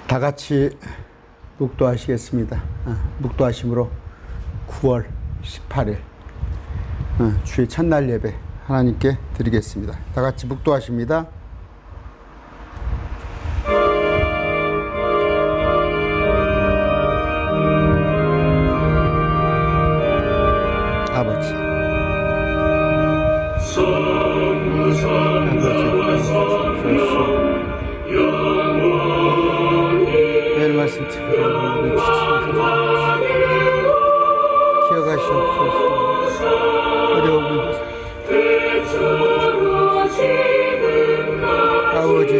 다 같이 묵도하시겠습니다. 묵도하심으로 9월 18일 주의 첫날 예배 하나님께 드리겠습니다. 다 같이 묵도하십니다. 아버지, 매일 말씀 기억하시옵소서. 어려움을 아버지,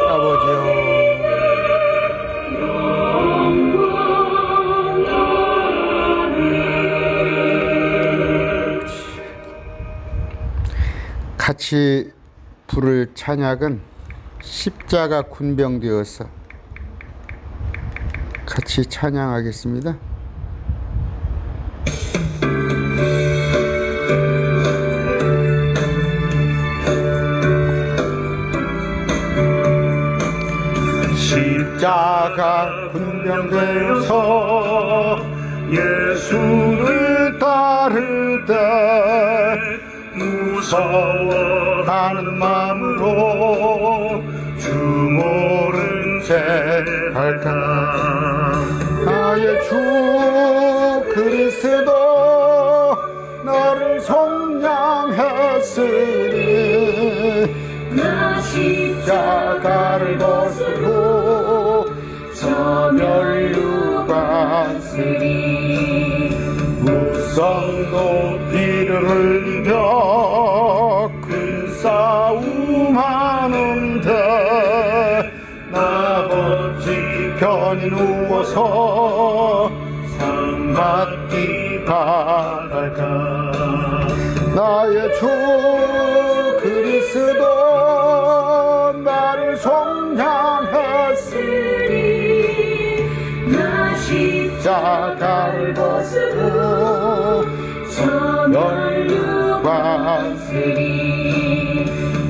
아버지요, 같이 부를 찬양은 십자가 군병되어서 같이 찬양하겠습니다. 십자가 군병되어서 예수를 따를 때 무서워하는 마음으로 주 모른 채 할까. 나의 주 그리스도 나를 속량했으니 나 십자가를 벗고 저 멸류관 쓰리 무성 높이를 흘리며 큰 싸움하는데 나 번지 편히 누워서 상 받기 바랄까. 나의 주 그리스도 나를 속량했으니 나 십자가를 벗고 저 멸류관 쓰리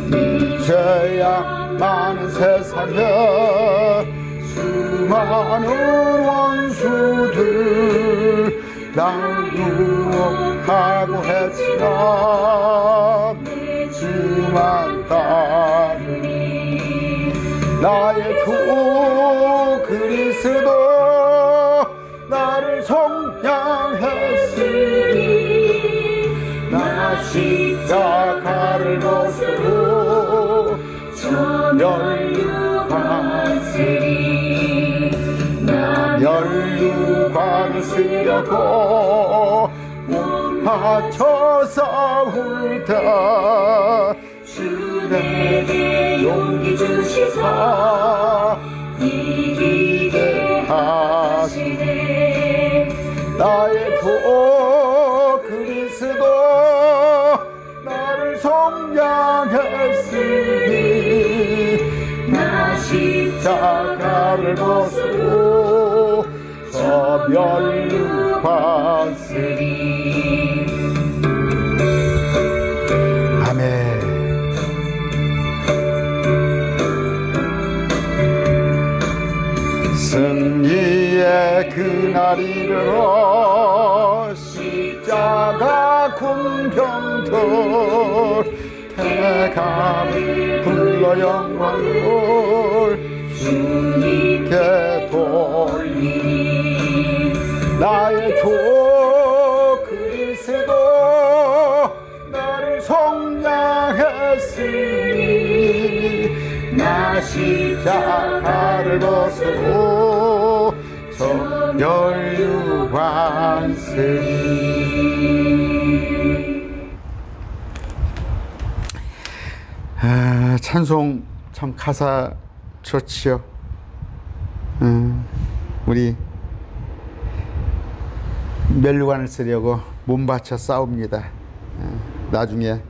이제야 많은 세상에 수많은 원수들 날 유혹하고 했지만 주만 따르니 나의 주 그리스도 나를 속량했으니 나 십자가를 벗고 저 멸류관 쓰리 나 멸류관을 쓰려고 못 맞춰 싸울 때 주 내게 용기 주시사 이기게 하시네. 나의 주 그리스도 나를 속량했으니 나 십자가를 벗고 저 멸류관 쓰리. 아멘. 승리의 그날 이르러 십자가 군병들 태감을 불러 영광을 주님께 돌리니 나의 주 그리스도 나를 속량했으니 나 십자가를 벗고 저 멸류관 쓰리. 찬송 참 가사 좋지요. 우리 멸류관을 쓰려고 몸 바쳐 싸웁니다. 나중에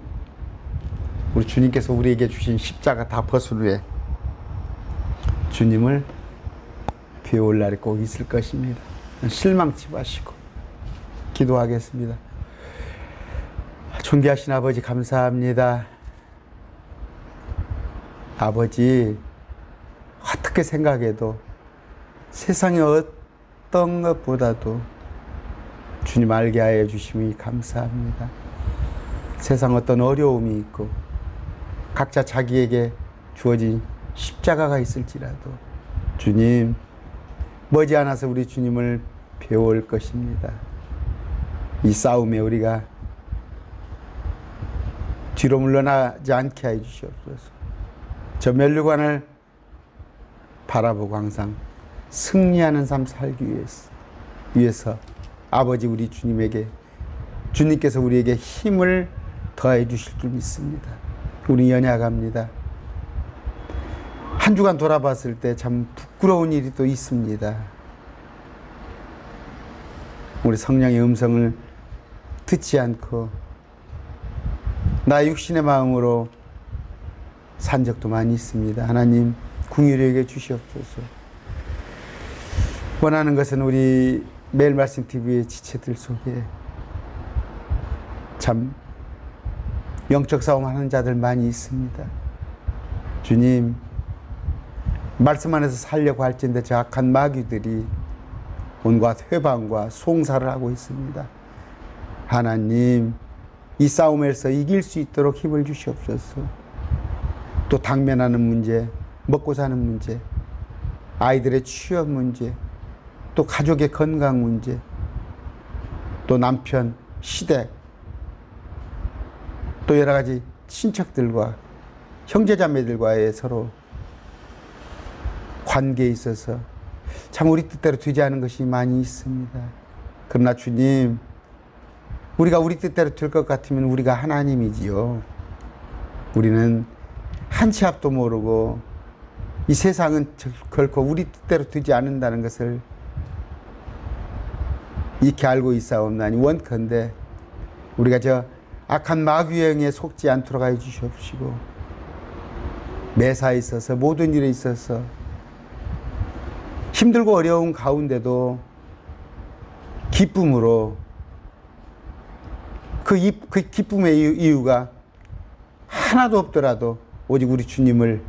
우리 주님께서 우리에게 주신 십자가 다 벗은 후에 주님을 배울 날이 꼭 있을 것입니다. 실망치 마시고 기도하겠습니다. 존귀하신 아버지 감사합니다. 아버지, 어떻게 생각해도 세상의 어떤 것보다도 주님 알게 하여 주심이 감사합니다. 세상 어떤 어려움이 있고 각자 자기에게 주어진 십자가가 있을지라도 주님, 머지않아서 우리 주님을 배울 것입니다. 이 싸움에 우리가 뒤로 물러나지 않게 하여 주시옵소서. 저 면류관을 바라보고 항상 승리하는 삶 살기 위해서 아버지 우리 주님에게, 주님께서 우리에게 힘을 더해 주실 줄 믿습니다. 우리 연약합니다. 한 주간 돌아봤을 때 참 부끄러운 일이 또 있습니다. 우리 성령의 음성을 듣지 않고 나의 육신의 마음으로 산 적도 많이 있습니다. 하나님 긍휼히 여겨 주시옵소서. 원하는 것은 우리 매일 말씀 TV의 지체들 속에 참 영적 싸움하는 자들 많이 있습니다. 주님, 말씀 안에서 살려고 할진데 저 악한 마귀들이 온갖 회방과 송사를 하고 있습니다. 하나님, 이 싸움에서 이길 수 있도록 힘을 주시옵소서. 또 당면하는 문제, 먹고 사는 문제, 아이들의 취업 문제, 또 가족의 건강 문제, 또 남편, 시댁, 또 여러 가지 친척들과 형제자매들과의 서로 관계에 있어서 참 우리 뜻대로 되지 않은 것이 많이 있습니다. 그러나 주님, 우리가 우리 뜻대로 될 것 같으면 우리가 하나님이지요. 우리는 한 치 앞도 모르고 이 세상은 결코 우리 뜻대로 되지 않는다는 것을 익히 알고 있사옵나니 원컨대 우리가 저 악한 마귀의 영에 속지 않도록 하여 주시옵시고 매사에 있어서 모든 일에 있어서 힘들고 어려운 가운데도 기쁨으로 그 기쁨의 이유가 하나도 없더라도 오직 우리 주님을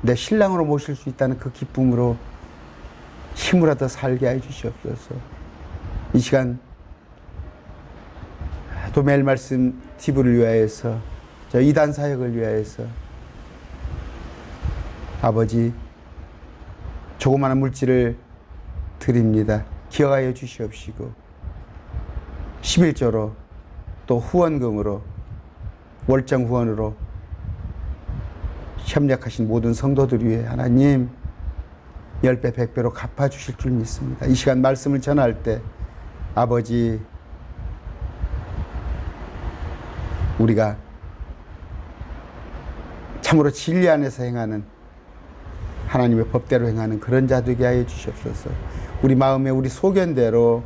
내 신랑으로 모실 수 있다는 그 기쁨으로 힘을 얻어 살게 하여 주시옵소서. 이 시간 또 매일 말씀 TV를 위하여서 저 이단 사역을 위하여서 아버지 조그마한 물질을 드립니다. 기억하여 주시옵시고 11조로 또 후원금으로 월정 후원으로 협력하신 모든 성도들 위해 하나님 10배 100배로 갚아주실 줄 믿습니다. 이 시간 말씀을 전할 때 아버지 우리가 참으로 진리 안에서 행하는 하나님의 법대로 행하는 그런 자 되게 하여 주시옵소서. 우리 마음에 우리 소견대로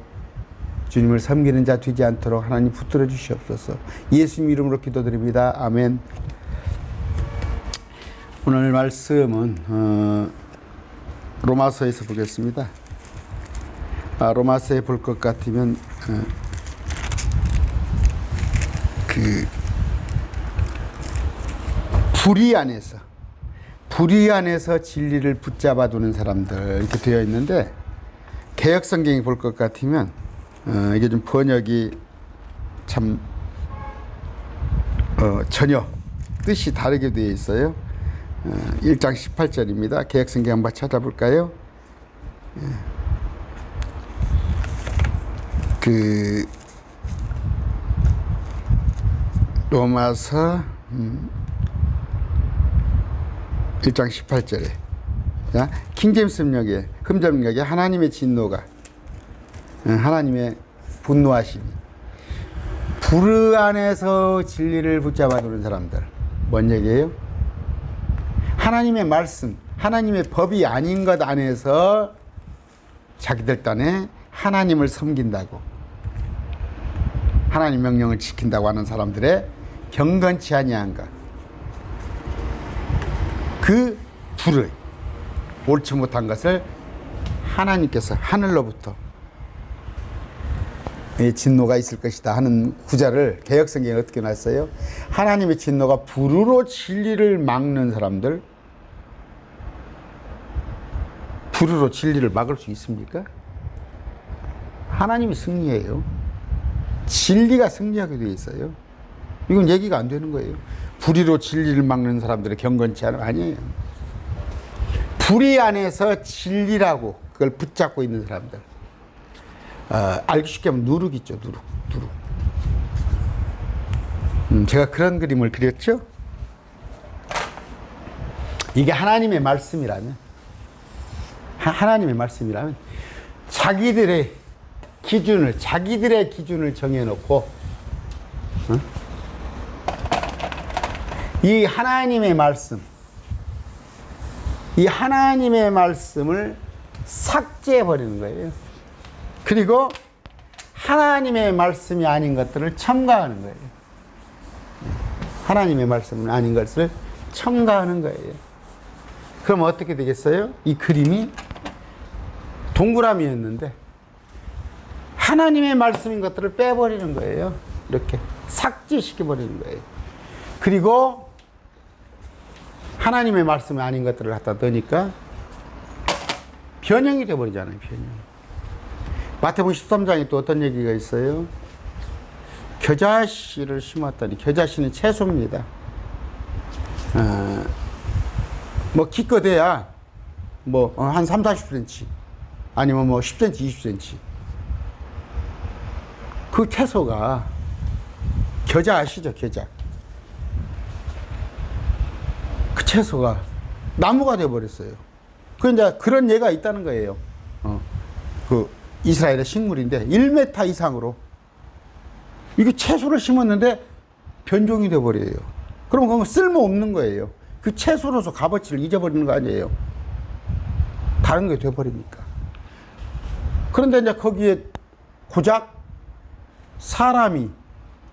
주님을 섬기는 자 되지 않도록 하나님 붙들어 주시옵소서. 예수님 이름으로 기도드립니다. 아멘. 오늘 말씀은 로마서에서 보겠습니다. 로마서에 볼 것 같으면 그 불의 안에서 진리를 붙잡아 두는 사람들 이렇게 되어 있는데 개역 성경이 볼 것 같으면 이게 좀 번역이 참 전혀 뜻이 다르게 되어 있어요. 1장 18절입니다. 개역 성경 한번 찾아볼까요? 그 로마서 1장 18절에 킹제임스 번역에 흠접력에 하나님의 진노가 하나님의 분노하심이 불의 안에서 진리를 붙잡아 두는 사람들 뭔 얘기예요? 하나님의 말씀, 하나님의 법이 아닌 것 안에서 자기들 딴에 하나님을 섬긴다고 하나님 명령을 지킨다고 하는 사람들의 경건치 아니한 것, 그 불의 옳지 못한 것을 하나님께서 하늘로부터 진노가 있을 것이다 하는 구절을 개역성경에 어떻게 놨어요? 하나님의 진노가 불의로 진리를 막는 사람들, 불의로 진리를 막을 수 있습니까? 하나님이 승리해요. 진리가 승리하게 되어 있어요. 이건 얘기가 안 되는 거예요. 불의로 진리를 막는 사람들의 경건치 않은 아니에요. 불의 안에서 진리라고 그걸 붙잡고 있는 사람들. 알기 쉽게 하면 누룩 있죠, 누룩. 제가 그런 그림을 그렸죠. 이게 하나님의 말씀이라면, 자기들의 기준을 정해놓고, 이 하나님의 말씀을 삭제해버리는 거예요. 그리고 하나님의 말씀이 아닌 것들을 첨가하는 거예요. 하나님의 말씀은 아닌 것을 첨가하는 거예요. 그럼 어떻게 되겠어요? 이 그림이 동그라미였는데 하나님의 말씀인 것들을 빼버리는 거예요. 이렇게 삭제시켜버리는 거예요. 그리고 하나님의 말씀이 아닌 것들을 갖다 넣으니까 변형이 되어버리잖아요. 변형. 마태복음 13장에 또 어떤 얘기가 있어요? 겨자씨를 심었더니, 겨자씨는 채소입니다. 뭐 기껏해야 뭐 한 3, 40cm 아니면 뭐 10cm, 20cm. 그 채소가 겨자 아시죠? 겨자. 그 채소가 나무가 되어버렸어요. 그 이제 그런 예가 있다는 거예요. 그 이스라엘의 식물인데 1m 이상으로 이게 채소를 심었는데 변종이 되어버려요. 그럼 그건 쓸모없는 거예요. 그 채소로서 값어치를 잊어버리는 거 아니에요. 다른 게 되어버리니까. 그런데 이제 거기에 고작 사람이,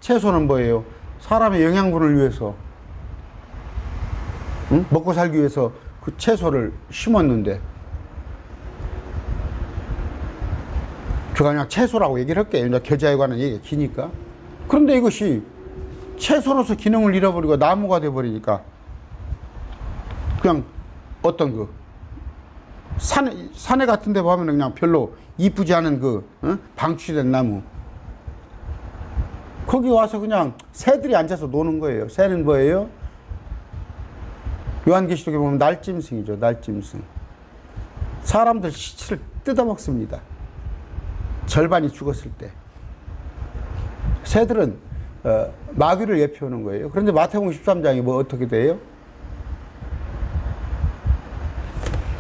채소는 뭐예요? 사람의 영양분을 위해서, 먹고 살기 위해서 그 채소를 심었는데, 제가 그냥 채소라고 얘기를 할게요. 이제 겨자에 관한 얘기가 기니까. 그런데 이것이 채소로서 기능을 잃어버리고 나무가 돼버리니까 그냥 어떤 그 산에 같은 데 보면 그냥 별로 이쁘지 않은 그 방치된 나무, 거기 와서 그냥 새들이 앉아서 노는 거예요. 새는 뭐예요? 요한계시록에 보면 날짐승이죠. 날짐승. 사람들 시체를 뜯어먹습니다. 절반이 죽었을 때. 새들은 마귀를 예표하는 거예요. 그런데 마태복음 13장이 뭐 어떻게 돼요?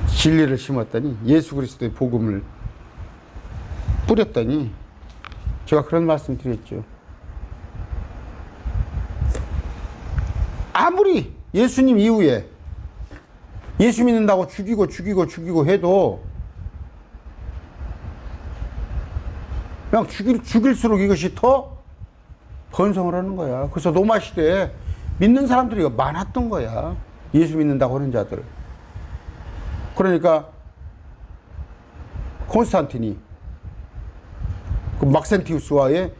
진리를 심었더니, 예수 그리스도의 복음을 뿌렸더니, 제가 그런 말씀 드렸죠. 아무리 예수님 이후에 예수 믿는다고 죽이고 해도 그냥 죽일수록 이것이 더 번성을 하는 거야. 그래서 로마 시대에 믿는 사람들이 많았던 거야. 예수 믿는다고 하는 자들. 그러니까 콘스탄틴이 그 막센티우스와의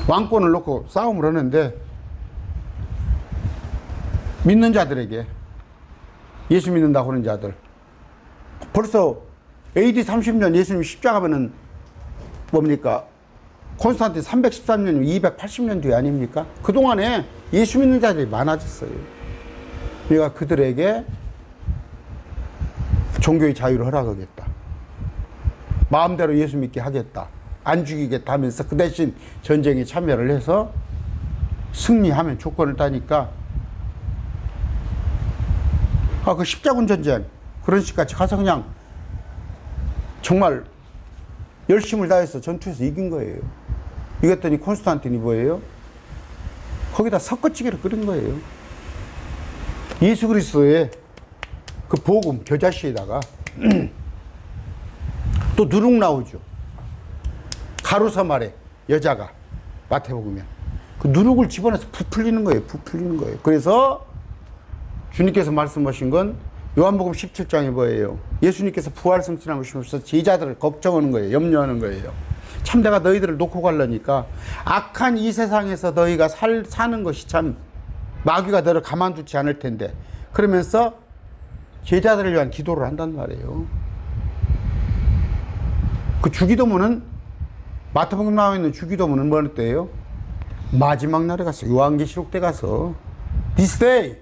왕권을 놓고 싸움을 하는데, 믿는 자들에게, 예수 믿는다고 하는 자들, 벌써 AD 30년 예수님 십자가면은 뭡니까? 콘스탄틴 313년, 280년 뒤 아닙니까? 그동안에 예수 믿는 자들이 많아졌어요. 그러니까 그들에게 종교의 자유를 허락하겠다. 마음대로 예수 믿게 하겠다. 안 죽이겠다 하면서 그 대신 전쟁에 참여를 해서 승리하면 조건을 따니까, 그 십자군 전쟁 그런 식같이 가서 그냥 정말 열심을 다해서 전투에서 이긴 거예요. 이겼더니 콘스탄틴이 뭐예요? 거기다 섞어찌개를 끓인 거예요. 예수 그리스도의 그 복음 겨자씨에다가 또 누룩 나오죠. 가루섬 아래 여자가 마태복음에 그 누룩을 집어내서 부풀리는 거예요. 부풀리는 거예요. 그래서 주님께서 말씀하신 건 요한복음 17장에 뭐예요? 예수님께서 부활 승천하시면서 제자들을 걱정하는 거예요. 염려하는 거예요. 참 내가 너희들을 놓고 가려니까 악한 이 세상에서 너희가 사는 것이 참 마귀가 너를 가만두지 않을 텐데, 그러면서 제자들을 위한 기도를 한단 말이에요. 그 주기도문은, 마태복음 나와 있는 주기도문은 뭐 때예요? 마지막 날에 가서, 요한계시록 때 가서 This day,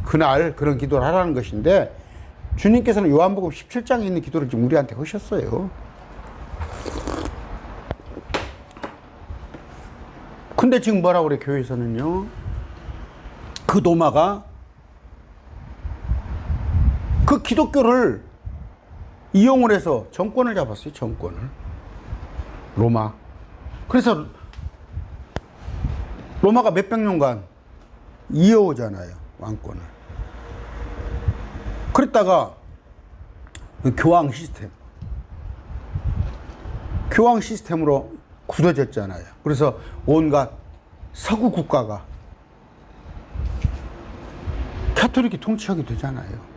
그날 그런 기도를 하라는 것인데, 주님께서는 요한복음 17장에 있는 기도를 지금 우리한테 하셨어요. 근데 지금 뭐라고 그래, 교회에서는요? 그 노마가 그 기독교를 이용을 해서 정권을 잡았어요. 정권을. 로마. 그래서 로마가 몇백 년간 이어오잖아요. 왕권을. 그랬다가 그 교황 시스템으로 굳어졌잖아요. 그래서 온갖 서구 국가가 가톨릭이 통치하게 되잖아요.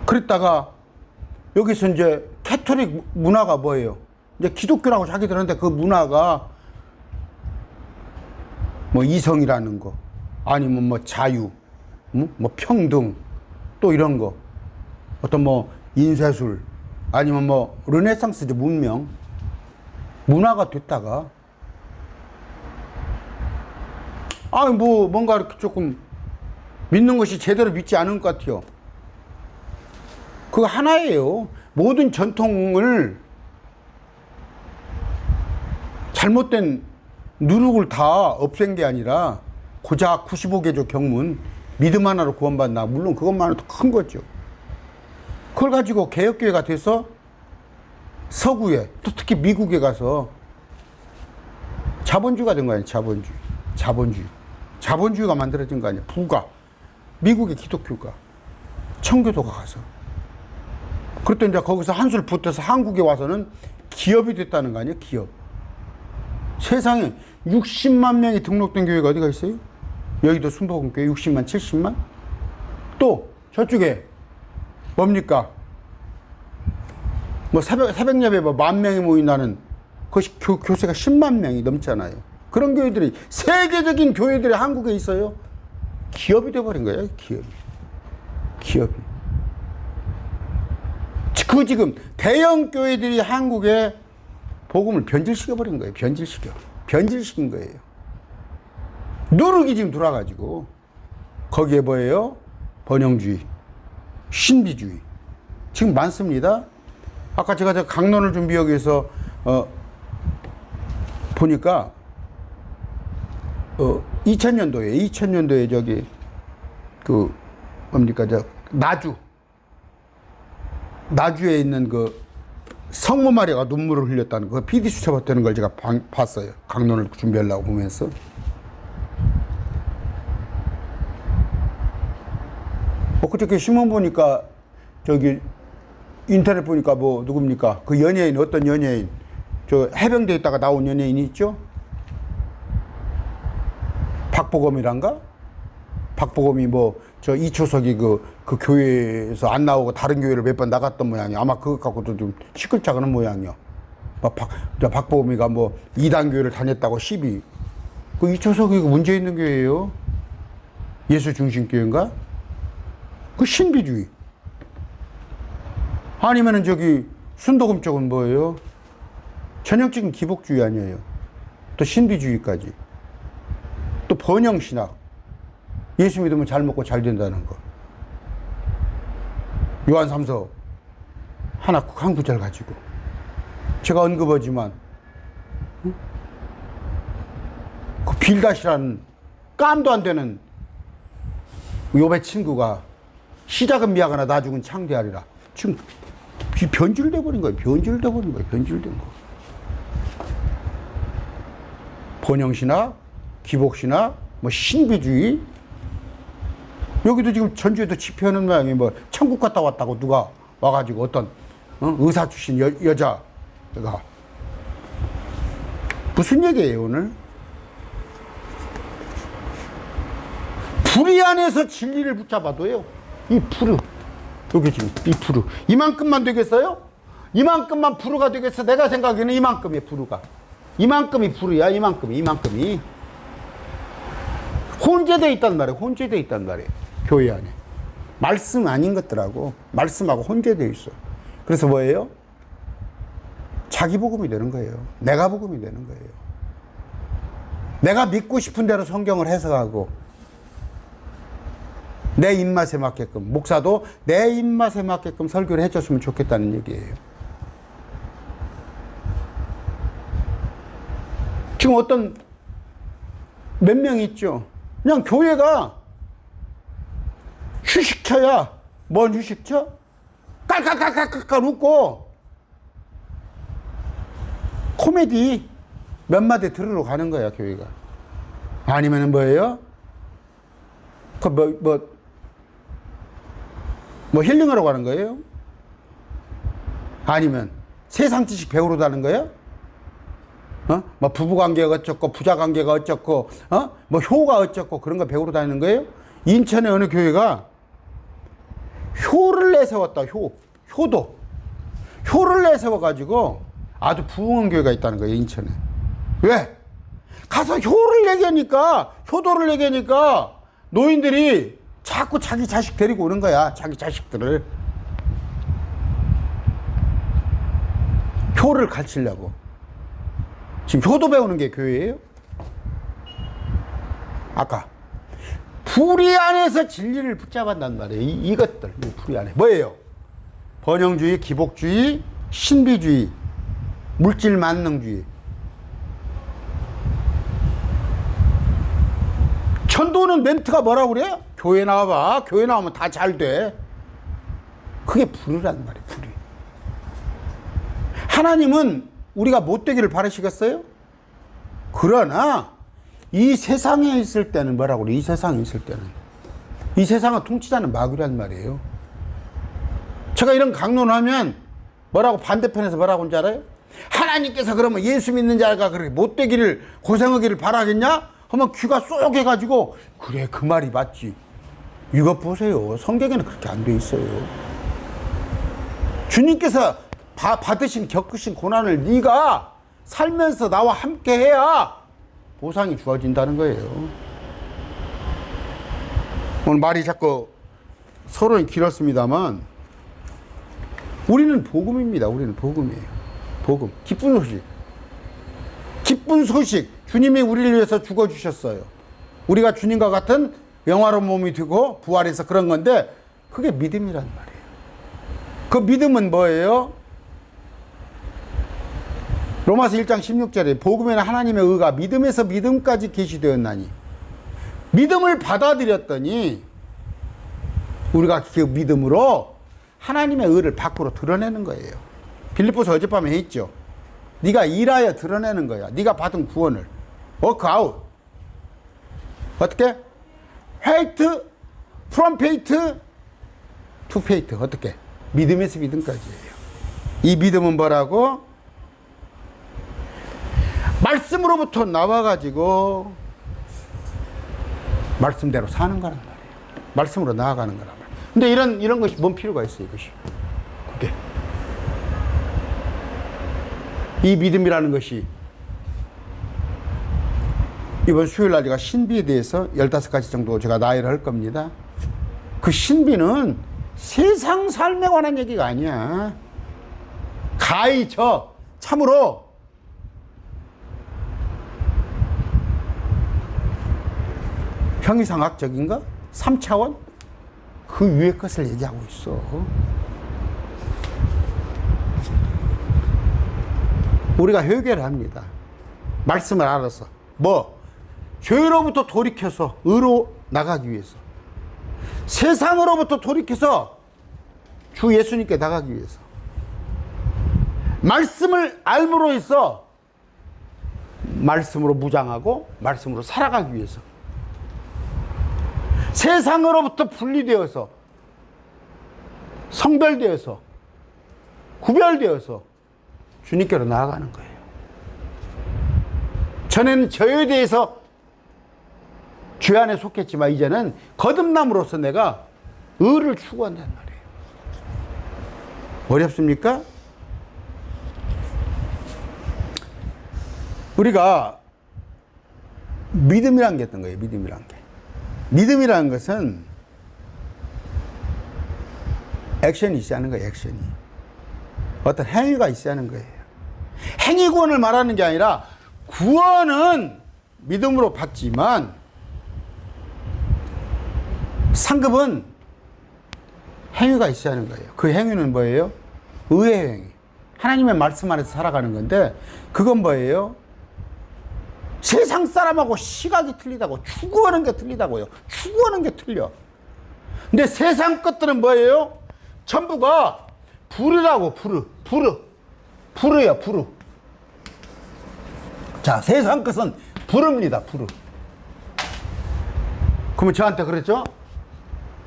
그랬다가 여기서 이제 가톨릭 문화가 뭐예요? 이제 기독교라고 자기들 하는데, 그 문화가 뭐 이성이라는 거, 아니면 뭐 자유, 뭐 평등, 또 이런 거, 어떤 뭐 인쇄술, 아니면 뭐 르네상스적 문명, 문화가 됐다가, 뭐 뭔가 이렇게 조금 믿는 것이 제대로 믿지 않은 것 같아요. 그거 하나예요. 모든 전통을, 잘못된 누룩을 다 없앤 게 아니라 고작 95개조 경문, 믿음 하나로 구원받나, 물론 그것만으로도 큰 거죠. 그걸 가지고 개혁교회가 돼서 서구에, 또 특히 미국에 가서 자본주의가 된 거 아니에요. 자본주의가 만들어진 거 아니에요. 미국의 기독교가, 청교도가 가서. 그랬더니 이제 거기서 한술 붙어서 한국에 와서는 기업이 됐다는 거 아니에요. 기업. 세상에 60만 명이 등록된 교회가 어디가 있어요? 여의도 순복음교회 60만, 70만? 또 저쪽에 뭡니까? 뭐 새벽 예배 뭐 10,000명이 모인다는, 그것이 교세가 10만 명이 넘잖아요. 그런 교회들이, 세계적인 교회들이 한국에 있어요. 기업이 돼버린 거예요. 기업이. 그 지금 대형 교회들이 한국에 복음을 변질시켜버린 거예요. 변질시킨 거예요. 누룩이 지금 들어와가지고 거기에 뭐예요? 번영주의, 신비주의 지금 많습니다. 아까 제가 저 강론을 준비하기 위해서 보니까 2000년도에 저기 그 뭡니까, 저 나주에 있는 그 성모 마리아가 눈물을 흘렸다는 그 PD 수첩되는 걸 제가 봤어요. 강론을 준비하려고 보면서. 그저께 신문 보니까, 저기 인터넷 보니까 뭐 누굽니까, 그 연예인, 어떤 연예인, 저 해병대에 있다가 나온 연예인이 있죠. 박보검이란가? 박보검이 뭐 저 이초석이 그 교회에서 안 나오고 다른 교회를 몇 번 나갔던 모양이야. 아마 그것 갖고도 좀 시끌짝하는 모양이야. 박보검이가 뭐 이단 교회를 다녔다고 시비. 그 이초석이 문제 있는 교회예요. 예수 중심 교회인가? 그 신비주의. 아니면은 저기 순도금 쪽은 뭐예요? 전형적인 기복주의 아니에요. 또 신비주의까지. 또 번영신학. 예수 믿으면 잘 먹고 잘 된다는 거. 요한 3서 한 구절 가지고. 제가 언급하지만, 그 빌닷이라는 깜도 안 되는 욥의 친구가 시작은 미하거나 나중은 창대하리라. 지금 변질돼 버린 거예요. 변질된 거. 번영신학, 기복신학, 뭐 신비주의. 여기도 지금 전주에도 집회하는 모양이 뭐 천국 갔다 왔다고 누가 와가지고 어떤 의사 출신 여자가. 무슨 얘기예요 오늘? 불의 안에서 진리를 붙잡아도요, 2%. 여기 지금 2%. 이만큼만 되겠어요? 이만큼만 부르가 되겠어? 내가 생각에는 이만큼이에요, 부르가. 이만큼이 부르야, 이만큼이. 혼재되어 있단 말이에요, 혼재되어 있단 말이에요. 교회 안에. 말씀 아닌 것들하고 말씀하고 혼재되어 있어요. 그래서 뭐예요? 자기 복음이 되는 거예요. 내가 복음이 되는 거예요. 내가 믿고 싶은 대로 성경을 해석하고 내 입맛에 맞게끔, 목사도 내 입맛에 맞게끔 설교를 해줬으면 좋겠다는 얘기예요. 지금 어떤 몇 명 있죠. 그냥 교회가 휴식처야. 뭔 휴식처? 깔깔깔깔깔 웃고 코미디 몇 마디 들으러 가는 거야, 교회가. 아니면은 뭐예요? 힐링하러 가는 거예요? 아니면 세상 지식 배우러 가는 거예요? 뭐 부부관계가 어쩌고, 부자관계가 어쩌고, 뭐 효가 어쩌고, 그런 거 배우러 다니는 거예요? 인천의 어느 교회가 효를 내세웠다, 효를 내세워가지고 아주 부흥한 교회가 있다는 거예요, 인천에. 왜? 가서 효를 내게니까, 효도를 내게니까 노인들이 자꾸 자기 자식 데리고 오는 거야, 자기 자식들을. 효를 가르치려고. 지금 효도 배우는 게 교회예요? 아까 불의 안에서 진리를 붙잡았단 말이에요. 이것들, 이 불의 안에 뭐예요? 번영주의, 기복주의, 신비주의, 물질 만능주의. 전도는 멘트가 뭐라고 그래요? 교회 나와봐. 교회 나오면 다 잘 돼. 그게 불의란 말이에요, 불의. 하나님은 우리가 못되기를 바라시겠어요? 그러나 이 세상에 있을 때는 뭐라고 그래? 이 세상에 있을 때는, 이 세상을 통치자는 마귀란 말이에요. 제가 이런 강론을 하면 뭐라고, 반대편에서 뭐라고 하는지 알아요? 하나님께서 그러면 예수 믿는 자가 그렇게 못되기를, 고생하기를 바라겠냐? 하면 귀가 쏙해가지고, 그래, 그 말이 맞지. 이거 보세요, 성경에는 그렇게 안 돼 있어요. 주님께서 받으신, 겪으신 고난을 네가 살면서 나와 함께 해야 보상이 주어진다는 거예요. 오늘 말이 자꾸 서론이 길었습니다만, 우리는 복음입니다. 우리는 복음이에요. 복음. 기쁜 소식. 기쁜 소식. 주님이 우리를 위해서 죽어주셨어요. 우리가 주님과 같은 영화로운 몸이 되고 부활해서 그런 건데, 그게 믿음이란 말이에요. 그 믿음은 뭐예요? 로마서 1장 16절에 복음에는 하나님의 의가 믿음에서 믿음까지 계시되었나니, 믿음을 받아들였더니 우리가 그 믿음으로 하나님의 의를 밖으로 드러내는 거예요. 빌립보서 어젯밤에 했죠. 네가 일하여 드러내는 거야. 네가 받은 구원을. 워크아웃. 어떻게? 페이트, from faith to faith. 어떻게? 믿음에서 믿음까지예요. 이 믿음은 뭐라고? 말씀으로부터 나와가지고 말씀대로 사는 거란 말이에요. 말씀으로 나아가는 거란 말이에요. 근데 이런 것이 뭔 필요가 있어요, 이것이. 그게. 이 믿음이라는 것이, 이번 수요일 날 제가 신비에 대해서 15가지 정도 제가 나열을 할 겁니다. 그 신비는 세상 삶에 관한 얘기가 아니야. 참으로 형이상학적인가? 3차원? 그 위의 것을 얘기하고 있어. 우리가 회개를 합니다. 말씀을 알아서. 죄로부터 돌이켜서 의로 나가기 위해서. 세상으로부터 돌이켜서 주 예수님께 나가기 위해서. 말씀을 알므로 해서 말씀으로 무장하고 말씀으로 살아가기 위해서. 세상으로부터 분리되어서, 성별되어서, 구별되어서 주님께로 나아가는 거예요. 전에는 저에 대해서 죄 안에 속했지만, 이제는 거듭남으로써 내가 의를 추구한단 말이에요. 어렵습니까? 우리가 믿음이란 게 어떤 거예요? 믿음이란 게. 믿음이라는 것은 액션이 있어야 하는 거예요. 액션이. 어떤 행위가 있어야 하는 거예요. 행위 구원을 말하는 게 아니라 구원은 믿음으로 받지만 상급은 행위가 있어야 하는 거예요. 그 행위는 뭐예요? 의의 행위. 하나님의 말씀 안에서 살아가는 건데 그건 뭐예요? 세상 사람하고 시각이 틀리다고, 추구하는 게 틀리다고요. 추구하는 게 틀려. 근데 세상 것들은 뭐예요? 전부가 불이라고, 불이야, 불. 자, 세상 것은 불입니다, 불. 그러면 저한테 그랬죠?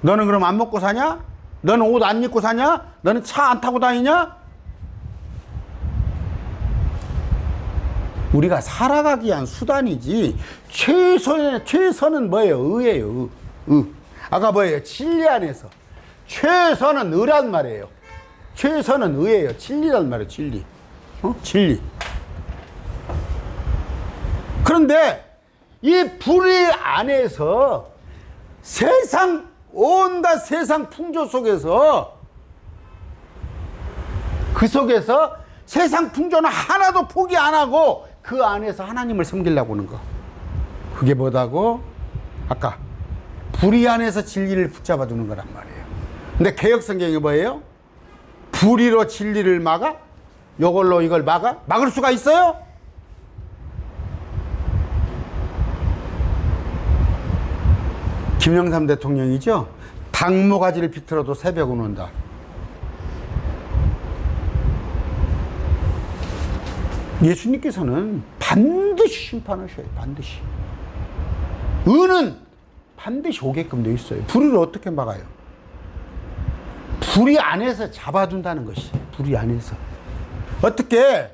너는 그럼 안 먹고 사냐? 너는 옷 안 입고 사냐? 너는 차 안 타고 다니냐? 우리가 살아가기 위한 수단이지 최선은 뭐예요? 의예요. 의. 아까 뭐예요? 진리 안에서 최선은 의란 말이에요. 최선은 의예요. 진리란 말이에요. 진리. 진리. 그런데 이 불의 안에서 온갖 세상 풍조 속에서 그 속에서 세상 풍조는 하나도 포기 안 하고 그 안에서 하나님을 섬기려고 하는 거. 그게 뭐다고? 아까 불의 안에서 진리를 붙잡아 두는 거란 말이에요. 근데 개역성경이 뭐예요? 불의로 진리를 막아? 이걸로 이걸 막아? 막을 수가 있어요? 김영삼 대통령이죠. 당모가지를 비틀어도 새벽은 온다. 예수님께서는 반드시 심판하셔요. 반드시. 의는 반드시 오게끔 되어 있어요. 불을 어떻게 막아요? 불이 안에서 잡아둔다는 것이. 불이 안에서. 어떻게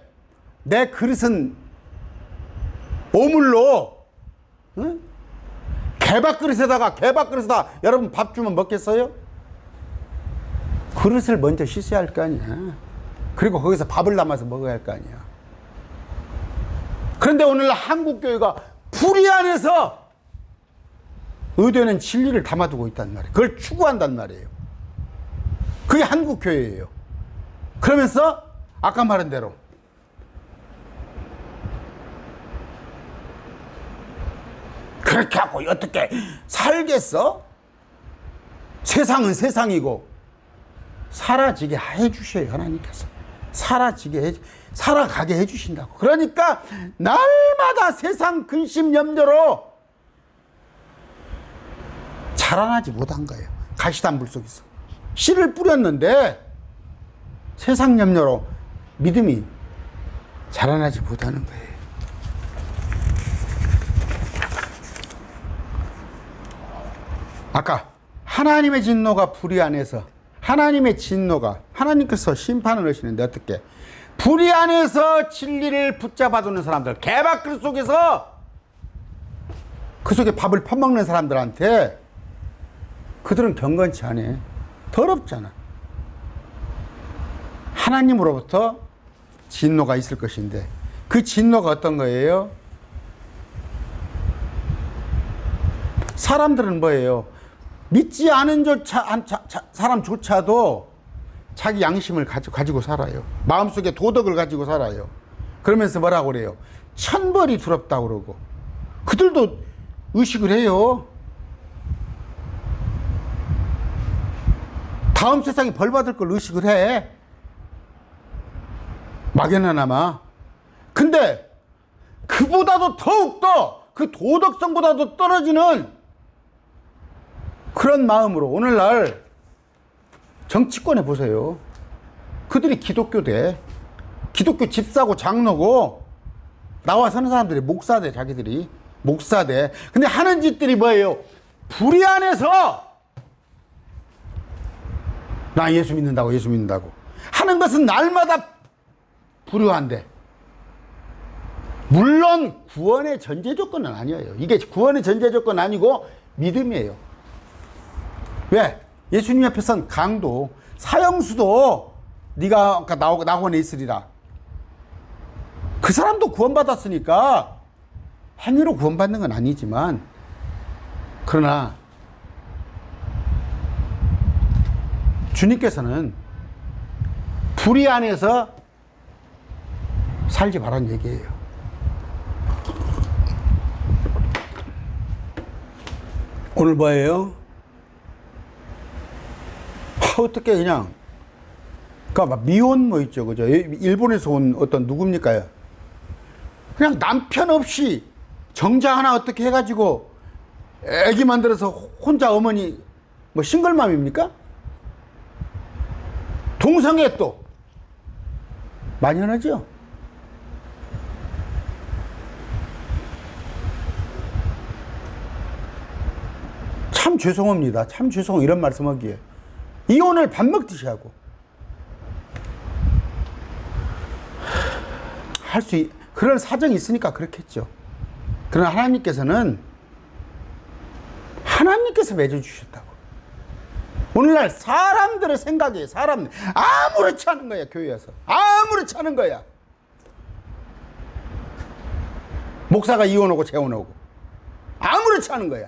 내 그릇은 오물로 응? 개밥그릇에다 여러분 밥 주면 먹겠어요? 그릇을 먼저 씻어야 할 거 아니야. 그리고 거기서 밥을 담아서 먹어야 할 거 아니야. 그런데 오늘날 한국교회가 불의 안에서 의되는 진리를 담아두고 있단 말이에요. 그걸 추구한단 말이에요. 그게 한국교회예요. 그러면서 아까 말한 대로 그렇게 하고 어떻게 살겠어? 세상은 세상이고 사라지게 해주셔요. 하나님께서 살아가게 해주신다고. 그러니까 날마다 세상 근심 염려로 자라나지 못한 거예요. 가시덤불 속에서 씨를 뿌렸는데 세상 염려로 믿음이 자라나지 못하는 거예요. 아까 하나님의 진노가 불의 안에서 하나님의 진노가 하나님께서 심판을 하시는데 어떻게 불의 안에서 진리를 붙잡아두는 사람들 개밥그릇 속에서 그 속에 밥을 퍼먹는 사람들한테 그들은 경건치 않아. 더럽잖아. 하나님으로부터 진노가 있을 것인데 그 진노가 어떤 거예요? 사람들은 뭐예요? 믿지 않은 사람조차도 자기 양심을 가지고 살아요. 마음속에 도덕을 가지고 살아요. 그러면서 뭐라고 그래요? 천벌이 두렵다고 그러고 그들도 의식을 해요. 다음 세상에 벌 받을 걸 의식을 해. 막연하나마. 근데 그보다도 더욱더 그 도덕성보다도 떨어지는 그런 마음으로 오늘날 정치권에 보세요. 그들이 기독교대, 기독교 집사고 장로고 나와 서는 사람들이 목사대, 자기들이 목사대. 근데 하는 짓들이 뭐예요? 불의 안에서 나 예수 믿는다고 하는 것은 날마다 불효한데 물론 구원의 전제 조건은 아니에요. 이게 구원의 전제 조건 아니고 믿음이에요. 왜? 예수님 앞에선 강도, 사형수도 네가 나원에 있으리라. 그 사람도 구원받았으니까 행위로 구원받는 건 아니지만, 그러나 주님께서는 불의 안에서 살지 말라는 얘기예요. 오늘 뭐예요? 어떻게 그냥, 그러니까 미혼 뭐 있죠, 그죠? 일본에서 온 어떤 누굽니까요? 그냥 남편 없이 정자 하나 어떻게 해가지고 애기 만들어서 혼자 어머니 뭐 싱글맘입니까? 동성애 또 만연하죠. 참 죄송합니다. 참 죄송 이런 말씀하기에 이혼을 밥 먹듯이 하고 그런 사정이 있으니까 그렇겠죠. 그러나 하나님께서 맺어주셨다고. 오늘날 사람들의 생각에 아무렇지 않은 거야. 교회 와서 아무렇지 않은 거야. 목사가 이혼하고 재혼하고 아무렇지 않은 거야.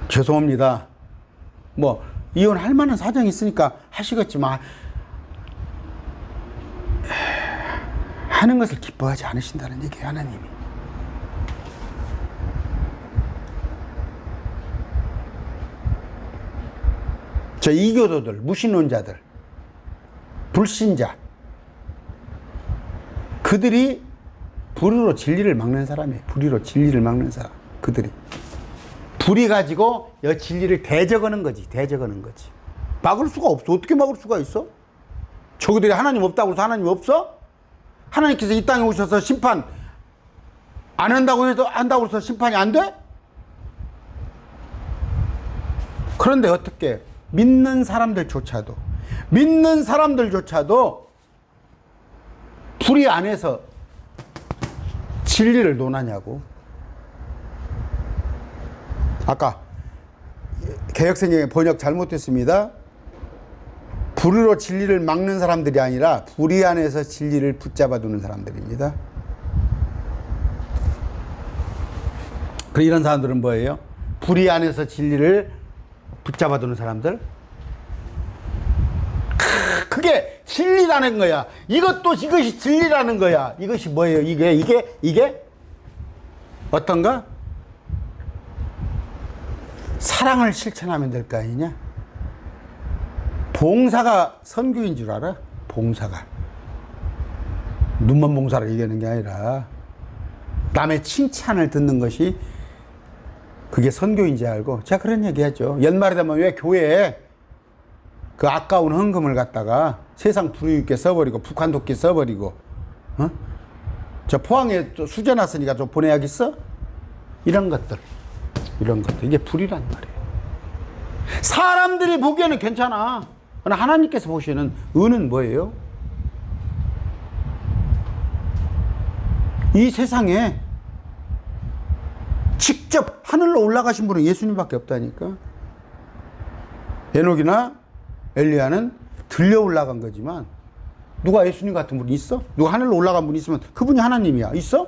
죄송합니다. 뭐 이혼할 만한 사정이 있으니까 하시겠지만 하는 것을 기뻐하지 않으신다는 얘기예요. 하나님이. 저 이교도들, 무신론자들, 불신자, 그들이 불의로 진리를 막는 사람이에요. 불의로 진리를 막는 사람. 그들이 불의 가지고 이 진리를 대적하는 거지. 대적하는 거지. 막을 수가 없어. 어떻게 막을 수가 있어? 저그들이 하나님 없다고 해서 하나님 없어? 하나님께서 이 땅에 오셔서 심판 안 한다고 해서 심판이 안 돼? 그런데 어떻게 믿는 사람들조차도 불의 안에서 진리를 논하냐고. 아까 개역성경의 번역 잘못됐습니다. 불의로 진리를 막는 사람들이 아니라 불의 안에서 진리를 붙잡아 두는 사람들입니다. 이런 사람들은 뭐예요? 불의 안에서 진리를 붙잡아 두는 사람들. 그게 진리라는 거야. 이것이 진리라는 거야. 이것이 뭐예요? 이게 어떤가? 사랑을 실천하면 될 거 아니냐? 봉사가 선교인 줄 알아? 봉사가. 눈먼 봉사를 얘기하는 게 아니라 남의 칭찬을 듣는 것이 그게 선교인지 알고. 제가 그런 얘기 하죠. 연말에 되면 왜 교회에 그 아까운 헌금을 갖다가 세상 불우익게 써버리고 북한 도끼 써버리고 저 포항에 수제 났으니까 좀 보내야겠어? 이런 것들 이게 불이란 말이에요. 사람들이 보기에는 괜찮아. 그러나 하나님께서 보시는 은은 뭐예요? 이 세상에 직접 하늘로 올라가신 분은 예수님밖에 없다니까. 에녹이나 엘리야는 들려 올라간 거지만 누가 예수님 같은 분이 있어? 누가 하늘로 올라간 분이 있으면 그분이 하나님이야. 있어?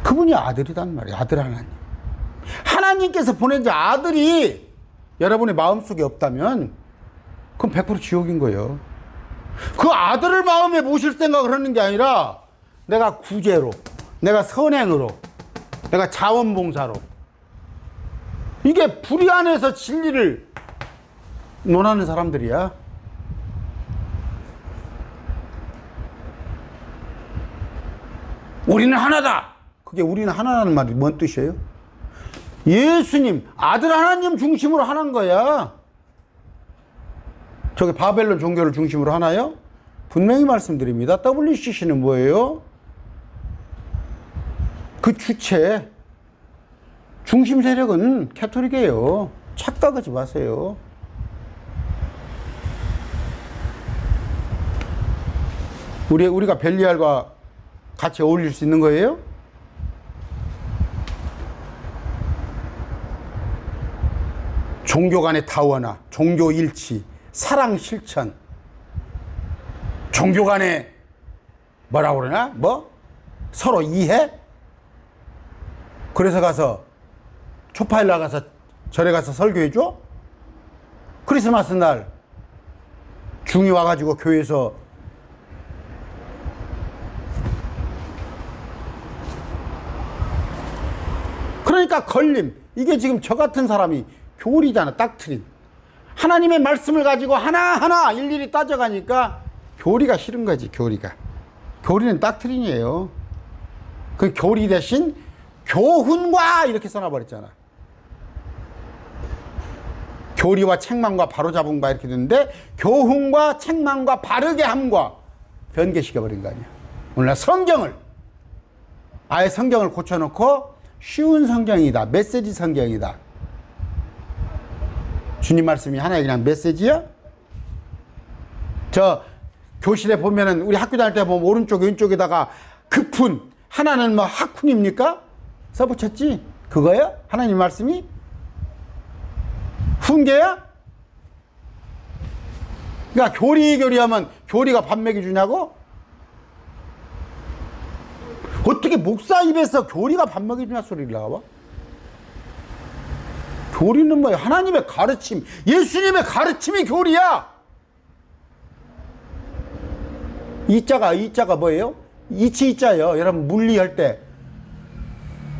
그분이 아들이란 말이야. 아들 하나님. 하나님께서 보낸 아들이 여러분의 마음속에 없다면 그건 100% 지옥인 거예요. 그 아들을 마음에 모실 생각을 하는 게 아니라 내가 구제로, 내가 선행으로, 내가 자원봉사로, 이게 불의 안에서 진리를 논하는 사람들이야. 우리는 하나다. 그게 우리는 하나라는 말이 뭔 뜻이에요? 예수님, 아들 하나님 중심으로 하는 거야. 저게 바벨론 종교를 중심으로 하나요? 분명히 말씀드립니다. WCC는 뭐예요? 그 주체, 중심 세력은 캐토릭이에요. 착각하지 마세요. 우리가 벨리알과 같이 어울릴 수 있는 거예요? 종교 간의 다원화, 종교 일치, 사랑 실천, 종교 간의 뭐라고 그러나? 서로 이해? 그래서 가서 초파일 나가서 절에 가서 설교해줘? 크리스마스 날 중이 와가지고 교회에서 그러니까 걸림. 이게 지금 저 같은 사람이 교리잖아. 닥트린. 하나님의 말씀을 가지고 하나하나 일일이 따져가니까 교리가 싫은 거지. 교리는 닥트린이에요. 그 교리 대신 교훈과 이렇게 써놔버렸잖아. 교리와 책망과 바로잡음과 이렇게 되는데 교훈과 책망과 바르게 함과 변개시켜버린 거 아니야. 오늘날 성경을 아예 성경을 고쳐놓고 쉬운 성경이다. 메시지 성경이다. 주님 말씀이 하나의 그냥 메시지야? 저 교실에 보면은 우리 학교 다닐 때 보면 오른쪽 왼쪽에다가 급훈 하나는 뭐 학훈입니까? 써붙였지? 그거야? 하나님 말씀이? 훈계야? 그러니까 교리하면 교리가 밥 먹여주냐고? 어떻게 목사 입에서 교리가 밥 먹여주냐 소리를 나와? 교리는 뭐야? 하나님의 가르침, 예수님의 가르침이 교리야. 이자가 뭐예요? 이치이자예요. 여러분 물리할 때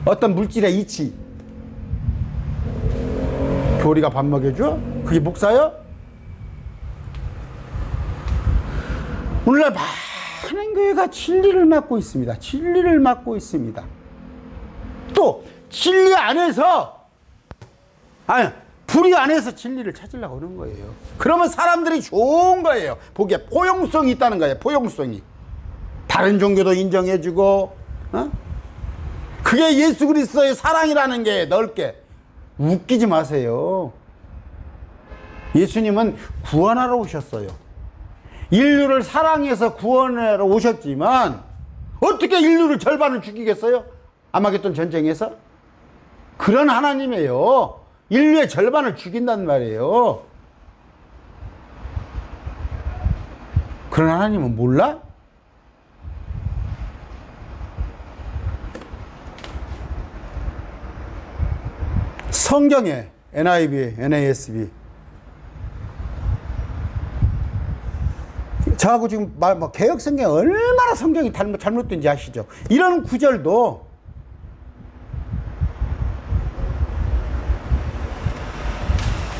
어떤 물질의 이치 교리가 밥 먹여줘? 그게 목사요? 오늘날 많은 교회가 진리를 맡고 있습니다. 진리를 맡고 있습니다. 또 진리 안에서 불의 안에서 진리를 찾으려고 하는 거예요. 그러면 사람들이 좋은 거예요. 보기에 포용성이 있다는 거예요. 포용성이. 다른 종교도 인정해주고 그게 예수 그리스도의 사랑이라는 게 넓게. 웃기지 마세요. 예수님은 구원하러 오셨어요. 인류를 사랑해서 구원하러 오셨지만 어떻게 인류를 절반을 죽이겠어요? 아마겟돈 전쟁에서? 그런 하나님이에요. 인류의 절반을 죽인단 말이에요. 그런 하나님은 몰라? 성경에 NIV, NASB 저하고 지금 개혁성경에 얼마나 성경이 잘못된지 아시죠? 이런 구절도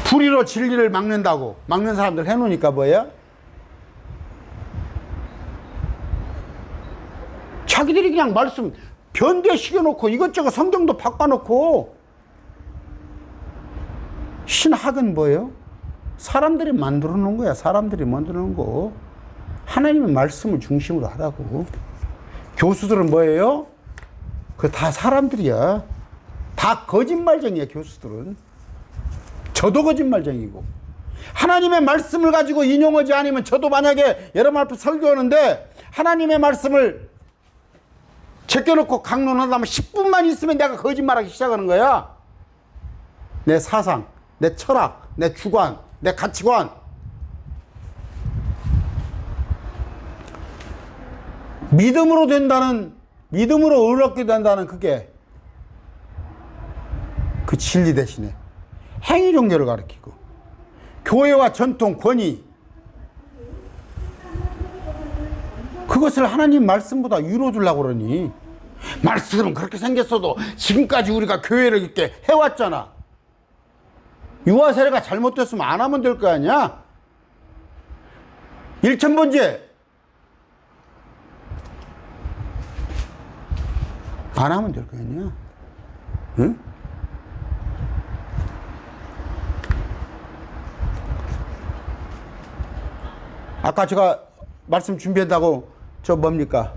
불의로 진리를 막는다고 막는 사람들 해놓으니까 뭐예요? 자기들이 그냥 말씀 변개시켜놓고 이것저것 성경도 바꿔놓고 신학은 뭐예요? 사람들이 만들어 놓은 거야. 사람들이 만들어 놓은 거. 하나님의 말씀을 중심으로 하라고. 교수들은 뭐예요? 그 다 사람들이야. 다 거짓말쟁이야, 교수들은. 저도 거짓말쟁이고. 하나님의 말씀을 가지고 인용하지 않으면 저도 만약에 여러분 앞에 설교하는데 하나님의 말씀을 제껴놓고 강론하다면 10분만 있으면 내가 거짓말하기 시작하는 거야. 내 사상, 내 철학, 내 주관, 내 가치관. 믿음으로 된다는, 믿음으로 의롭게 된다는 그게 그 진리 대신에 행위 종교를 가리키고 교회와 전통, 권위 그것을 하나님 말씀보다 위로 두려고 그러니 말씀은 그렇게 생겼어도 지금까지 우리가 교회를 이렇게 해왔잖아. 유아 세례가 잘못됐으면 안 하면 될 거 아니야? 일천번째 안 하면 될 거 아니야? 응? 아까 제가 말씀 준비한다고 저 뭡니까?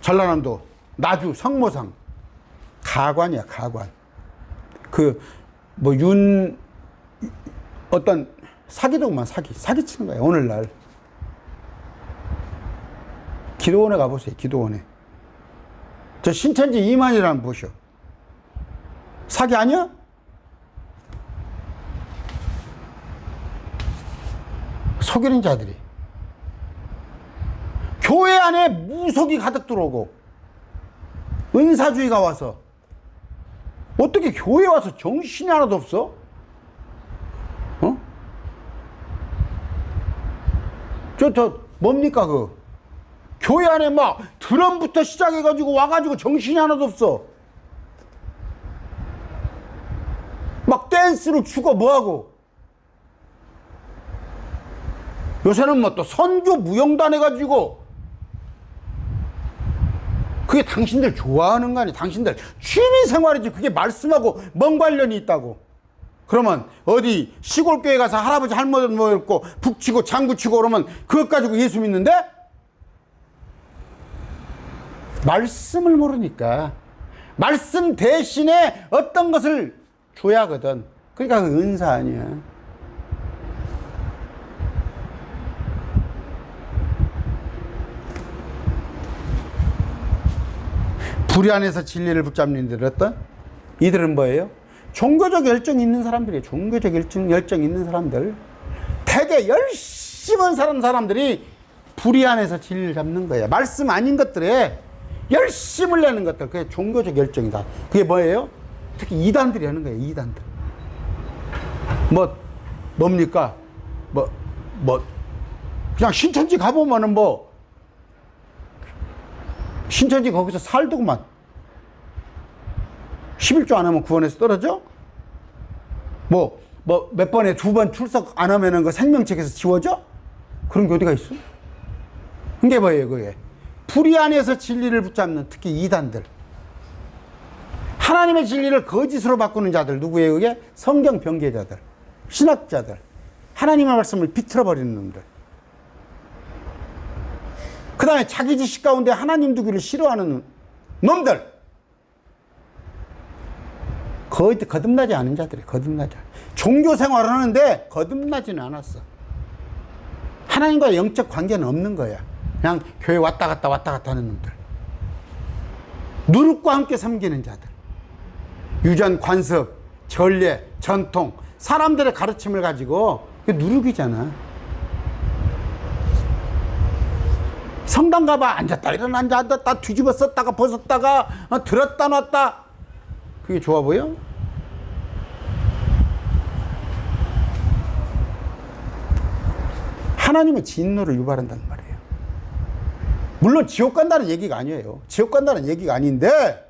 전라남도 나주 성모상 가관이야, 가관. 어떤 사기도구만 사기치는 거야, 오늘날. 기도원에 가보세요. 기도원에. 저 신천지 이만희라는 보셔. 사기 아니야? 속이는 자들이. 교회 안에 무속이 가득 들어오고 은사주의가 와서 어떻게 교회에 와서 정신이 하나도 없어? 어? 뭡니까 교회 안에 막 드럼부터 시작해가지고 와가지고 정신이 하나도 없어. 막 댄스를 추고 뭐하고. 요새는 뭐 또 선교 무용단 해가지고. 그게 당신들 좋아하는 거 아니? 당신들 취미생활이지. 그게 말씀하고 뭔 관련이 있다고. 그러면 어디 시골교회 가서 할아버지 할머니 모였고 북치고 장구치고 그러면 그것 가지고 예수 믿는데? 말씀을 모르니까. 말씀 대신에 어떤 것을 줘야 하거든. 그러니까 그 은사 아니야. 불의안에서 진리를 붙잡는 이들 어떤? 이들은 뭐예요? 종교적 열정이 있는 사람들이에요. 종교적 열정 있는 사람들. 되게 열심히 사는 사람들이 불의안에서 진리를 잡는 거예요. 말씀 아닌 것들에 열심을 내는 것들. 그게 종교적 열정이다. 그게 뭐예요? 특히 이단들이 하는 거예요. 이단들. 뭡니까? 그냥 신천지 가보면은 신천지 거기서 살더구만. 11조 안 하면 구원에서 떨어져? 몇 번에 2번 출석 안 하면은 그 생명책에서 지워져? 그런 게 어디가 있어? 그게 뭐예요, 그게? 불의안에서 진리를 붙잡는 특히 이단들. 하나님의 진리를 거짓으로 바꾸는 자들. 누구예요, 그게? 성경 변개자들. 신학자들. 하나님의 말씀을 비틀어버리는 놈들. 그 다음에 자기 지식 가운데 하나님 두기를 싫어하는 놈들. 거듭나지 않은 자들이 거듭나지 않아. 종교 생활을 하는데 거듭나지는 않았어. 하나님과 영적 관계는 없는 거야. 그냥 교회 왔다 갔다 하는 놈들. 누룩과 함께 섬기는 자들. 유전, 관습, 전례, 전통, 사람들의 가르침을 가지고 그게 누룩이잖아. 성당 가봐. 앉았다 일어나 앉았다 뒤집어 썼다가 벗었다가 들었다 놨다. 그게 좋아 보여? 하나님의 진노를 유발한다는 말이에요. 물론 지옥 간다는 얘기가 아니에요. 지옥 간다는 얘기가 아닌데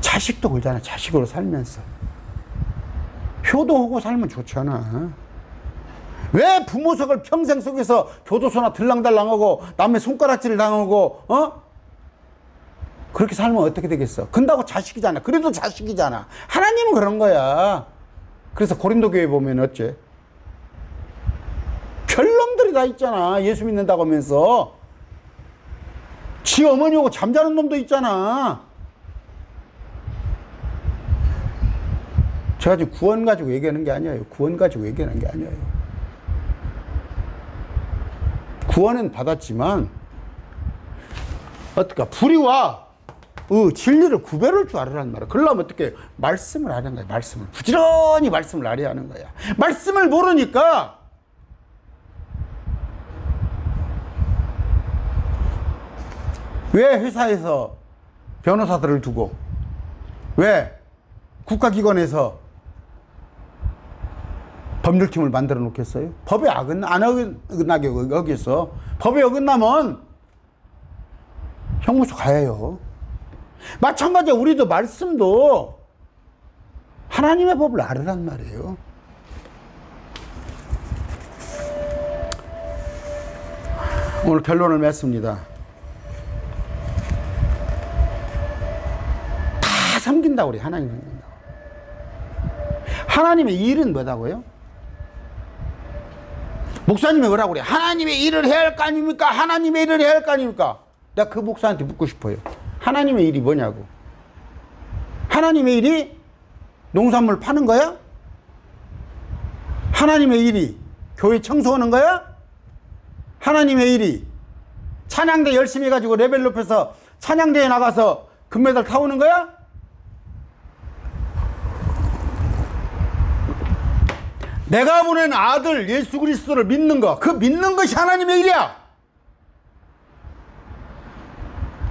자식도 그러잖아. 자식으로 살면서 효도하고 살면 좋잖아. 왜 부모석을 평생 속에서 교도소나 들랑달랑하고 남의 손가락질을 당하고 그렇게 살면 어떻게 되겠어? 근다고 자식이잖아. 그래도 자식이잖아. 하나님은 그런 거야. 그래서 고린도 교회 보면 어째? 별놈들이 다 있잖아. 예수 믿는다고 하면서 지 어머니하고 잠자는 놈도 있잖아. 제가 지금 구원 가지고 얘기하는 게 아니에요. 구원 가지고 얘기하는 게 아니에요. 구원은 받았지만 어떡하 불의와 진리를 구별할 줄 알으란 말이야. 그러려면 어떻게 말씀을 하는 거야. 말씀을 부지런히 말씀을 알아야 하는 거야. 말씀을 모르니까 왜 회사에서 변호사들을 두고 왜 국가기관에서 법률팀을 만들어 놓겠어요? 법에 안 어긋나게 여기서 법에 어긋나면 형무소 가야 해요. 마찬가지로 우리도 말씀도 하나님의 법을 알으란 말이에요. 오늘 결론을 맺습니다. 다 섬긴다고 그래. 하나님 섬긴다고. 하나님의 일은 뭐다고요? 목사님이 뭐라고 그래? 하나님의 일을 해야 할 거 아닙니까? 하나님의 일을 해야 할 거 아닙니까? 내가 그 목사한테 묻고 싶어요. 하나님의 일이 뭐냐고. 하나님의 일이 농산물 파는 거야? 하나님의 일이 교회 청소하는 거야? 하나님의 일이 찬양대 열심히 해가지고 레벨 높여서 찬양대에 나가서 금메달 타오는 거야? 내가 보낸 아들 예수 그리스도를 믿는 거, 그 믿는 것이 하나님의 일이야.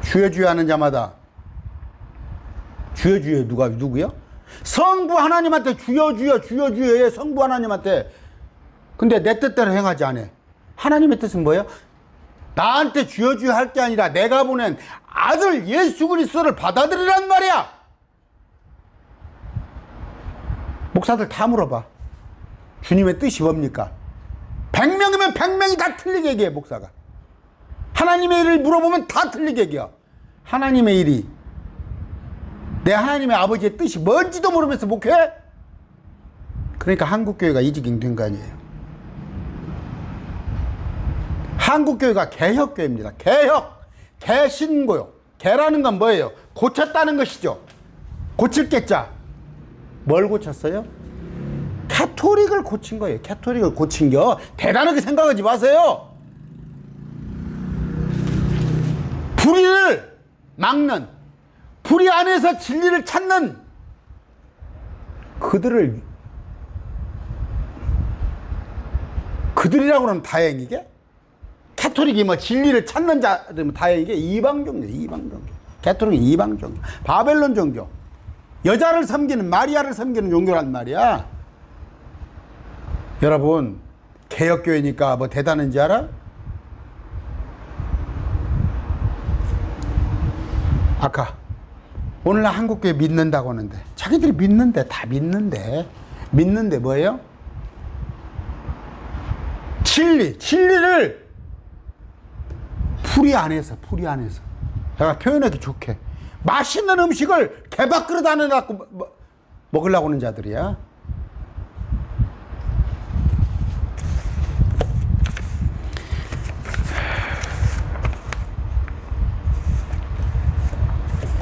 주여 주여 하는 자마다 주여 주여 누구요? 성부 하나님한테 주여 주여 주여 주여 해. 성부 하나님한테. 근데 내 뜻대로 행하지 않아. 하나님의 뜻은 뭐예요? 나한테 주여 주여 할 게 아니라 내가 보낸 아들 예수 그리스도를 받아들이란 말이야. 목사들 다 물어봐. 주님의 뜻이 뭡니까? 100명이면 100명이 다 틀리게 얘기해. 목사가 하나님의 일을 물어보면 다 틀리게 얘기해. 하나님의 일이 내 하나님의 아버지의 뜻이 뭔지도 모르면서 목회? 그러니까 한국교회가 이직이 된 거 아니에요. 한국교회가 개혁교회입니다. 개혁, 개신고요. 개라는 건 뭐예요? 고쳤다는 것이죠. 고칠 개자. 뭘 고쳤어요? 캐토릭을 고친 거예요. 캐토릭을 고친 겨. 대단하게 생각하지 마세요. 불의를 막는, 불의 안에서 진리를 찾는 그들이라고 하면 다행이게? 캐토릭이 뭐 진리를 찾는 자들은 다행이게? 이방종교, 이방종교. 캐토릭이 이방종교. 바벨론 종교. 여자를 섬기는, 마리아를 섬기는 종교란 말이야. 여러분, 개혁교회니까 뭐 대단한지 알아? 아까 오늘날 한국교회 믿는다고 하는데, 자기들이 믿는데, 다 믿는데 뭐예요? 진리를 풀이 안에서 내가 표현하기 좋게 맛있는 음식을 개밥그릇 안에 놔갖고 먹으려고 하는 자들이야.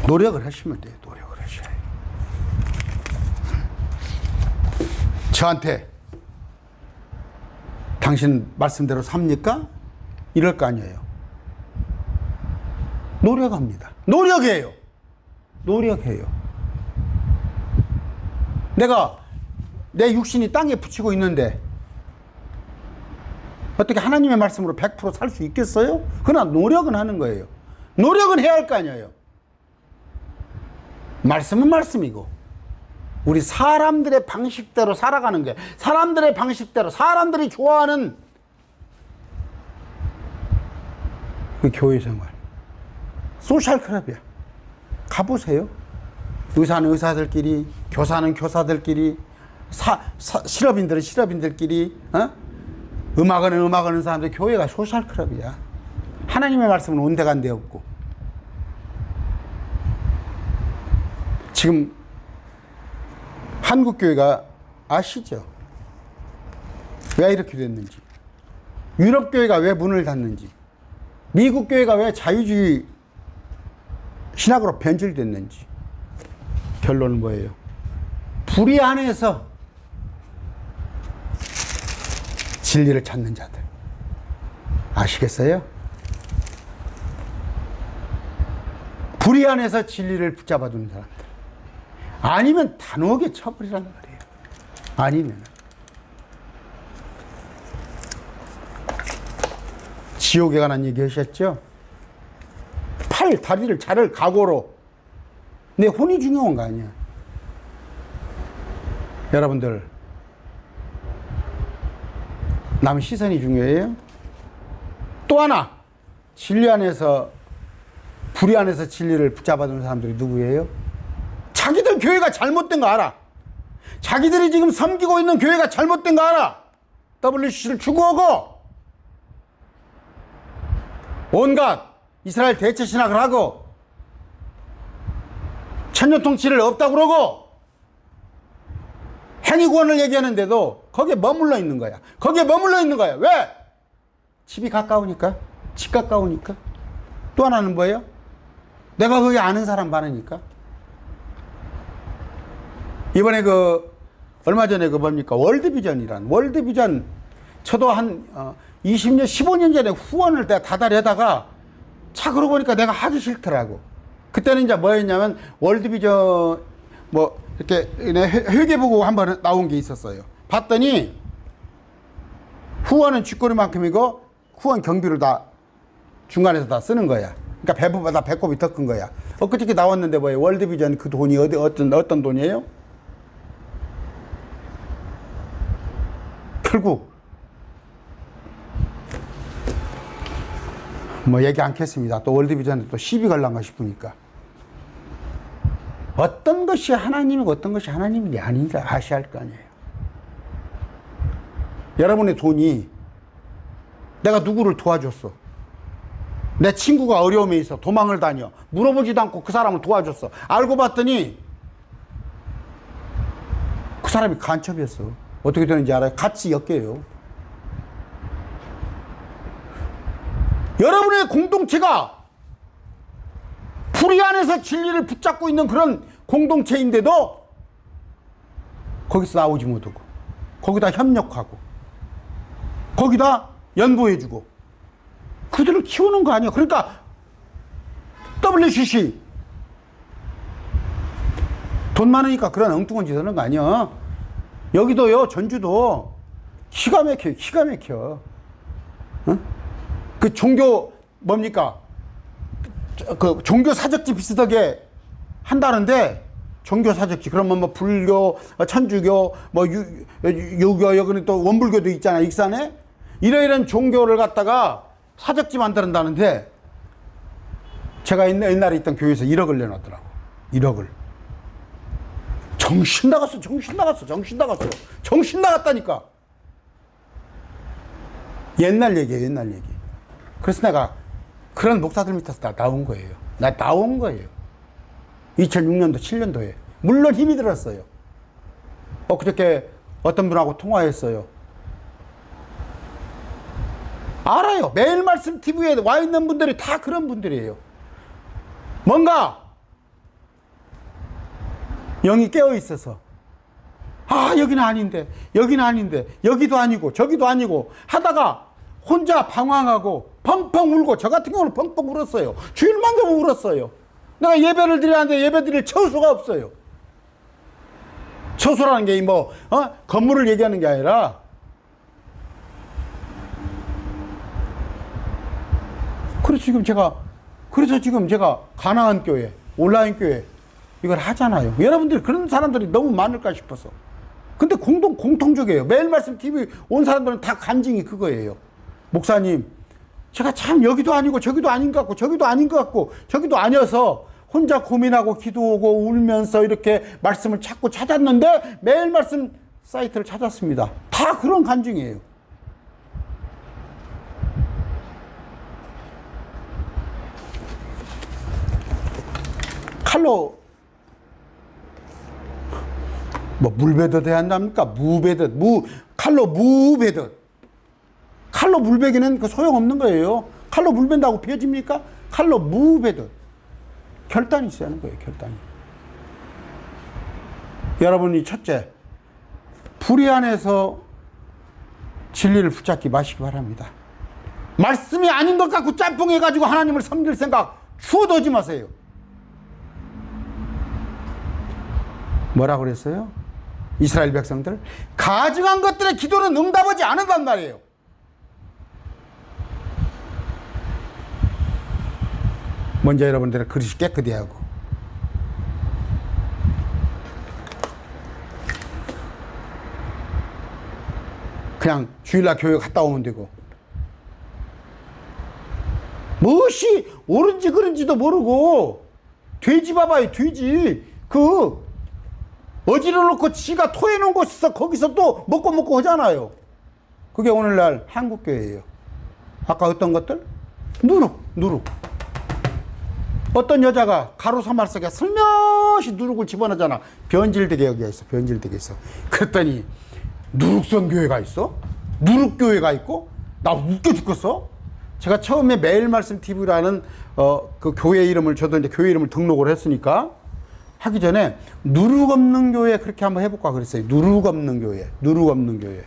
노력을 하시면 돼요. 노력을 하셔야 해요. 저한테 당신 말씀대로 삽니까? 이럴 거 아니에요. 노력합니다. 노력해요. 내가 내 육신이 땅에 붙이고 있는데 어떻게 하나님의 말씀으로 100% 살 수 있겠어요? 그러나 노력은 하는 거예요. 노력은 해야 할 거 아니에요. 말씀은 말씀이고 우리 사람들의 방식대로 살아가는 게, 사람들의 방식대로 사람들이 좋아하는 그 교회 생활, 소셜 클럽이야. 가보세요. 의사는 의사들끼리, 교사는 교사들끼리, 실업인들은 실업인들끼리, 음악은 음악하는 사람들. 교회가 소셜 클럽이야. 하나님의 말씀은 온데간데 없고. 지금 한국교회가 아시죠? 왜 이렇게 됐는지, 유럽교회가 왜 문을 닫는지, 미국교회가 왜 자유주의 신학으로 변질됐는지. 결론은 뭐예요? 불의 안에서 진리를 찾는 자들. 아시겠어요? 불의 안에서 진리를 붙잡아 두는 사람들. 아니면 단호하게 쳐버리라는 말이에요. 아니면 지옥에 관한 얘기 하셨죠? 팔, 다리를 자를 각오로. 내 혼이 중요한 거 아니야. 여러분들, 남 시선이 중요해요? 또 하나, 진리 안에서, 불의 안에서 진리를 붙잡아 두는 사람들이 누구예요? 자기들 교회가 잘못된 거 알아. 자기들이 지금 섬기고 있는 교회가 잘못된 거 알아. WCC를 추구하고 온갖 이스라엘 대체 신학을 하고 천년통치를 없다고 그러고 행위구원을 얘기하는데도 거기에 머물러 있는 거야. 거기에 머물러 있는 거야. 왜? 집이 가까우니까. 집 가까우니까. 또 하나는 뭐예요? 내가 거기 아는 사람 많으니까. 이번에 얼마 전에 뭡니까? 월드비전, 저도 한 20년, 15년 전에 후원을 내가 다달에다가 차 그러고 보니까 내가 하기 싫더라고. 그때는 이제 뭐였냐면 월드비전 뭐 이렇게 회계보고 한번 나온 게 있었어요. 봤더니 후원은 쥐꼬리만큼이고 후원 경비를 다 중간에서 다 쓰는 거야. 그러니까 배보다 배꼽이 더 큰 거야. 엊그저께 나왔는데 뭐예요? 월드비전 그 돈이 어떤 돈이에요? 결국 뭐 얘기 않겠습니다. 또 월드비전에 또 시비 걸란가 싶으니까. 어떤 것이 하나님이고 어떤 것이 하나님이 아닌지 아셔야 할 거 아니에요. 여러분의 돈이 내가 누구를 도와줬어. 내 친구가 어려움에 있어. 도망을 다녀. 물어보지도 않고 그 사람을 도와줬어. 알고 봤더니 그 사람이 간첩이었어. 어떻게 되는지 알아요? 같이 엮여요. 여러분의 공동체가 불의 안에서 진리를 붙잡고 있는 그런 공동체인데도 거기서 나오지 못하고 거기다 협력하고 거기다 연보해주고 그들을 키우는 거 아니야. 그러니까 WCC 돈 많으니까 그런 엉뚱한 짓 하는 거 아니야. 여기도요, 전주도 기가 막혀요. 기가 막혀. 어? 그 종교 뭡니까? 그 종교 사적지 비슷하게 한다는데 종교 사적지 그러면 뭐 불교, 천주교, 뭐 유교 여기는 또 원불교도 있잖아. 익산에 이런 종교를 갖다가 사적지 만든다는데 제가 옛날에 있던 교회에서 1억을 내놨더라고. 1억을. 정신 나갔어. 정신 나갔어. 정신 나갔어. 정신 나갔다니까. 옛날 얘기예요. 옛날 얘기. 그래서 내가 그런 목사들 밑에서 다 나온 거예요. 나 나온 거예요. 2006년도 7년도에 물론 힘이 들었어요. 그저께 어떤 분하고 통화했어요. 알아요. 매일 말씀 TV에 와 있는 분들이 다 그런 분들이에요. 뭔가 영이 깨어 있어서 여기는 아닌데 여기는 아닌데 여기도 아니고 저기도 아니고 하다가 혼자 방황하고 펑펑 울고 저 같은 경우는 펑펑 울었어요. 주일만 되면 울었어요. 내가 예배를 드리는데 예배 드릴 처수가 없어요. 처수라는 게 건물을 얘기하는 게 아니라 그래서 지금 제가 가나안 교회, 온라인 교회 이걸 하잖아요. 여러분들 그런 사람들이 너무 많을까 싶어서. 근데 공통적이에요. 매일 말씀 TV 온 사람들은 다 간증이 그거예요. 목사님, 제가 참 여기도 아니고 저기도 아닌 것 같고 저기도 아닌 것 같고 저기도 아니어서 혼자 고민하고 기도하고 울면서 이렇게 말씀을 찾고 찾았는데 매일 말씀 사이트를 찾았습니다. 다 그런 간증이에요. 칼로 물베듯 해야 한답니까? 무베듯 칼로 무베듯. 칼로 물베기는 그 소용없는 거예요. 칼로 물벤다고 펴집니까? 칼로 무베듯. 결단이 있어야 하는 거예요. 결단이. 여러분이 첫째, 불의 안에서 진리를 붙잡기 마시기 바랍니다. 말씀이 아닌 것 갖고 짬뽕해가지고 하나님을 섬길 생각 추워도 하지 마세요. 뭐라 그랬어요? 이스라엘 백성들 가증한 것들의 기도는 응답하지 않는단 말이에요. 먼저 여러분들의 그릇이 깨끗이 하고 그냥 주일날 교회 갔다 오면 되고 무엇이 옳은지 그른지도 모르고 돼지 봐봐요. 돼지 어지러 놓고 지가 토해놓은 곳에서 거기서 또 먹고 하잖아요. 그게 오늘날 한국교회예요. 아까 어떤 것들? 누룩. 어떤 여자가 가로사말 속에 슬며시 누룩을 집어넣잖아. 변질되게 여기가 있어. 변질되게 있어. 그랬더니 누룩성 교회가 있어? 누룩교회가 있고? 나 웃겨 죽겠어. 제가 처음에 매일 말씀 TV라는 그 교회 이름을 저도 이제 교회 이름을 등록을 했으니까 하기 전에 누룩 없는 교회 그렇게 한번 해볼까 그랬어요. 누룩 없는 교회.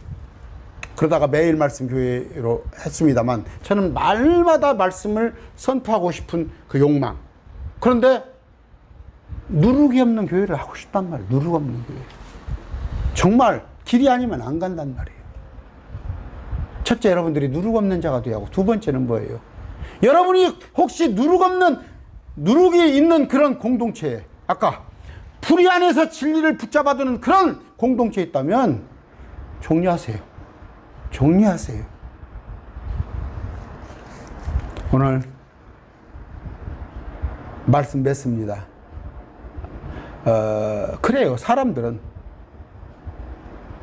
그러다가 매일 말씀 교회로 했습니다만 저는 말마다 말씀을 선포하고 싶은 그 욕망. 그런데 누룩이 없는 교회를 하고 싶단 말이에요. 누룩 없는 교회. 정말 길이 아니면 안 간단 말이에요. 첫째, 여러분들이 누룩 없는 자가 되어야 하고, 두 번째는 뭐예요? 여러분이 혹시 누룩이 있는 그런 공동체에, 아까 불의 안에서 진리를 붙잡아두는 그런 공동체에 있다면 정리하세요. 정리하세요. 오늘 말씀 맺습니다. 그래요. 사람들은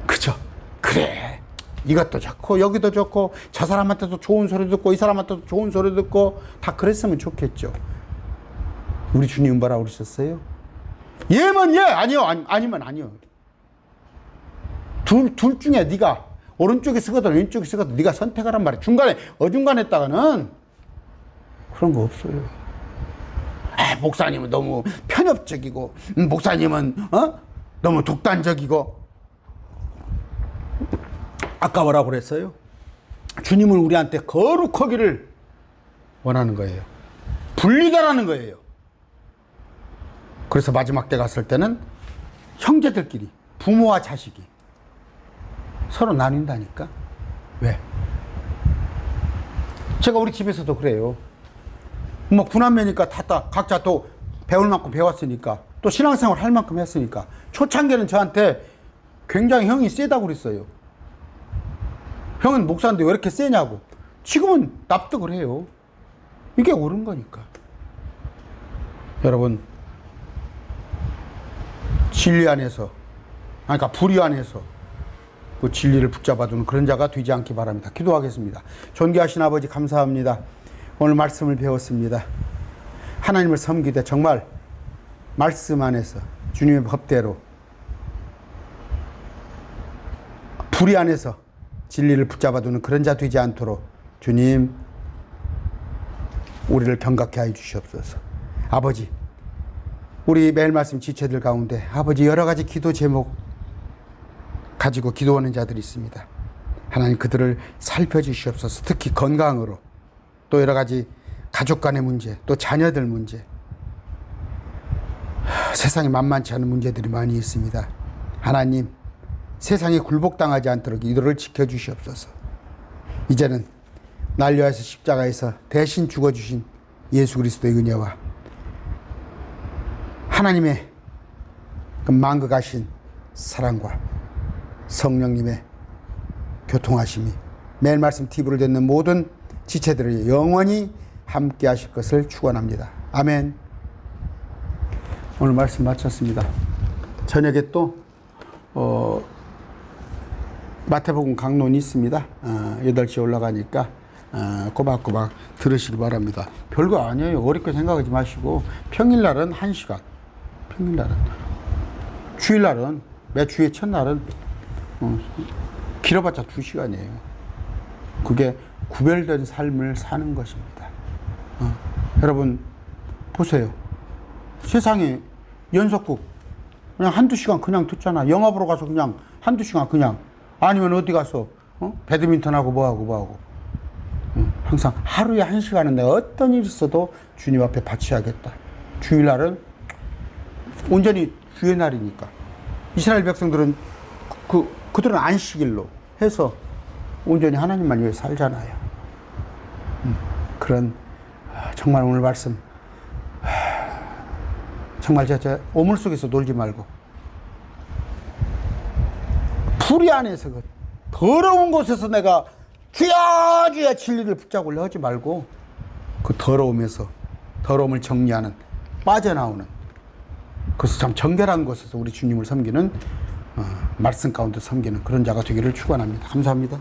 그죠? 그래. 이것도 좋고 여기도 좋고 저 사람한테도 좋은 소리 듣고 이 사람한테도 좋은 소리 듣고 다 그랬으면 좋겠죠. 우리 주님 뭐라고 그러셨어요? 예면 예, 아니요, 아니면 아니요. 둘 중에 네가 오른쪽에 쓰거든 왼쪽에 쓰거든 네가 선택하란 말이야. 중간에 어중간했다가는 그런 거 없어요. 목사님은 너무 편협적이고 목사님은 너무 독단적이고. 아까 뭐라고 그랬어요? 주님은 우리한테 거룩하기를 원하는 거예요. 분리다라는 거예요. 그래서 마지막 때 갔을 때는 형제들끼리 부모와 자식이 서로 나뉜다니까. 왜? 제가 우리 집에서도 그래요. 뭐 구남매니까 다 각자 또 배울 만큼 배웠으니까 또 신앙생활 할 만큼 했으니까 초창기는 저한테 굉장히 형이 세다고 그랬어요. 형은 목사인데 왜 이렇게 세냐고. 지금은 납득을 해요. 이게 옳은 거니까. 여러분, 진리 안에서, 그러니까 불의 안에서 그 진리를 붙잡아두는 그런 자가 되지 않기 바랍니다. 기도하겠습니다. 존귀하신 아버지 감사합니다. 오늘 말씀을 배웠습니다. 하나님을 섬기되 정말 말씀 안에서 주님의 법대로 불의 안에서 진리를 붙잡아두는 그런 자 되지 않도록 주님 우리를 경각케 하여 주시옵소서. 아버지, 우리 매일 말씀 지체들 가운데 아버지 여러 가지 기도 제목 가지고 기도하는 자들이 있습니다. 하나님 그들을 살펴주시옵소서. 특히 건강으로 또 여러 가지 가족 간의 문제 또 자녀들 문제 세상에 만만치 않은 문제들이 많이 있습니다. 하나님 세상에 굴복당하지 않도록 이들을 지켜주시옵소서. 이제는 난리와서 십자가에서 대신 죽어주신 예수 그리스도의 은혜와 하나님의 그 만극하신 사랑과 성령님의 교통하심이 매일 말씀 TV를 듣는 모든 지체들이 영원히 함께 하실 것을 축원합니다. 아멘. 오늘 말씀 마쳤습니다. 저녁에 또 마태복음 강론이 있습니다. 8시에 올라가니까 꼬박꼬박 들으시기 바랍니다. 별거 아니에요. 어렵게 생각하지 마시고 평일날은 1시간, 평일날은 주일날은 매 주의 첫날은 길어봤자 2시간이에요. 그게 구별된 삶을 사는 것입니다. 여러분 보세요. 세상에 연속극 그냥 1-2시간 그냥 듣잖아. 영화 보러 가서 그냥 1-2시간 그냥, 아니면 어디 가서 배드민턴하고 뭐하고 항상 하루에 1시간은 내가 어떤 일이 있어도 주님 앞에 바쳐야겠다. 주일날은 온전히 주의 날이니까. 이스라엘 백성들은 그들은 안식일로 해서 온전히 하나님만 위해 살잖아요. 그런 정말 오늘 말씀 정말 저 오물 속에서 놀지 말고 불의 안에서 그 더러운 곳에서 내가 주야 주야 진리를 붙잡으려 하지 말고 그 더러움에서 더러움을 정리하는 빠져나오는 그래서 참 정결한 곳에서 우리 주님을 섬기는 말씀 가운데 섬기는 그런 자가 되기를 축원합니다. 감사합니다.